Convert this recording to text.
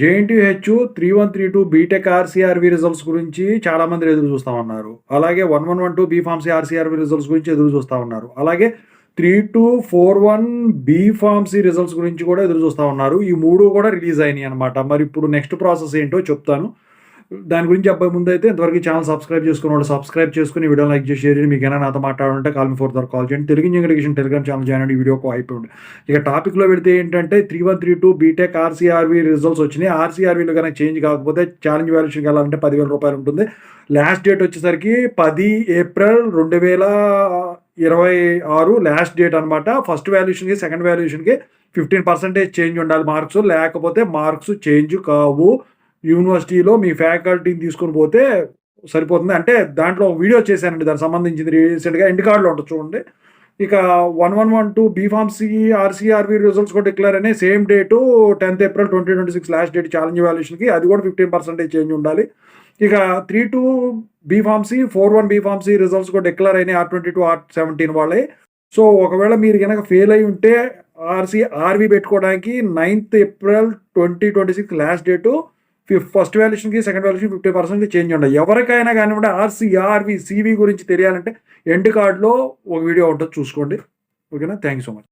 JNTUH 3132 BTech ఆర్‌సీఆర్‌బీ results గురించి చాలామంది ఎదురు చూస్తా ఉన్నారు. అలాగే 1112 బీఫార్మసీ ఆర్‌సీఆర్‌బీ రిజల్ట్స్ గురించి ఎదురు చూస్తా ఉన్నారు. అలాగే 3241 బీఫార్మసీ రిజల్ట్స్ గురించి కూడా ఎదురు చూస్తా ఉన్నారు. ఈ 3 కూడా రిలీజ్ అయినాయన్నమాట. మరి ఇప్పుడు నెక్స్ట్ ప్రాసెస్ ఏంటో చెప్తాను. దాని గురించి చెప్పే ముందైతే ఇంతవరకు ఛానల్ సబ్స్క్రైబ్ చేసుకున్నోళ్ళు సబ్స్క్రైబ్ చేసుకొని వీడియో లైక్ చేసి షేర్ చేయండి. మీకేమైనా నాతో మాట్లాడాలంటే కాల్ మీ ఫర్ కాల్ చేయండి. Telugu engineering Telegram channel join అయ్యి వీడియోకి అయిపోయింది. ఇక టాపిక్‌లో వెళ్తే ఏంటంటే 3132 బీటెక్ ఆర్‌సీఆర్‌బీ రిజల్ట్స్ వచ్చినాయి. ఆర్‌సీఆర్‌బీలో గనక చేంజ్ కాకపోతే ఛాలెంజ్ వాల్యుయేషన్‌కి వెళ్ళాలంటే రూ. 10,000 ఉంటుంది. లాస్ట్ డేట్ వచ్చేసరికి 10 ఏప్రిల్ 2026 లాస్ట్ డేట్ అనమాట. ఫస్ట్ వాల్యుయేషన్‌కి, సెకండ్ వాల్యుయేషన్‌కి 15% చేంజ్ ఉండాలి మార్క్స్. లేకపోతే మార్క్స్ చేంజ్ కావు. యూనివర్సిటీలో మీ ఫ్యాకల్టీని తీసుకొని పోతే సరిపోతుంది. అంటే దాంట్లో ఒక వీడియో చేశానండి దానికి సంబంధించింది రీసెంట్‌గా ఎండ్ కార్డ్‌లో ఉంటుంది చూడండి. ఇక 1112 బీఫార్మసీ ఆర్‌సీఆర్‌బీ రిజల్ట్స్ కూడా డిక్లేర్ అయినాయి. Same date 10th April 2026 last date challenge వాల్యుయేషన్‌కి. అది కూడా 15% చేంజ్ ఉండాలి. ఇక 32 బీఫార్మసీ, 41 బీఫార్మసీ రిజల్ట్స్ కూడా డిక్లేర్ అయినాయి. R22, R17 వాళ్ళయి. సో ఒకవేళ మీరు గనక ఫెయిల్ అయ్యి ఉంటే ఆర్‌సీఆర్‌బీ పెట్టుకోవడానికి 9th April 2026 last date. First వాల్యుయేషన్‌కి, సెకండ్ వాల్యుయేషన్ 50% చేంజ్ ఉండాలి. ఎవరికైనా కానివ్వండి ఆర్‌సీఆర్‌బీ, సీవీ గురించి తెలియాలంటే ఎండ్ కార్డ్‌లో ఒక వీడియో ఉంటది చూసుకోండి. ఓకేనా? Thank you so much.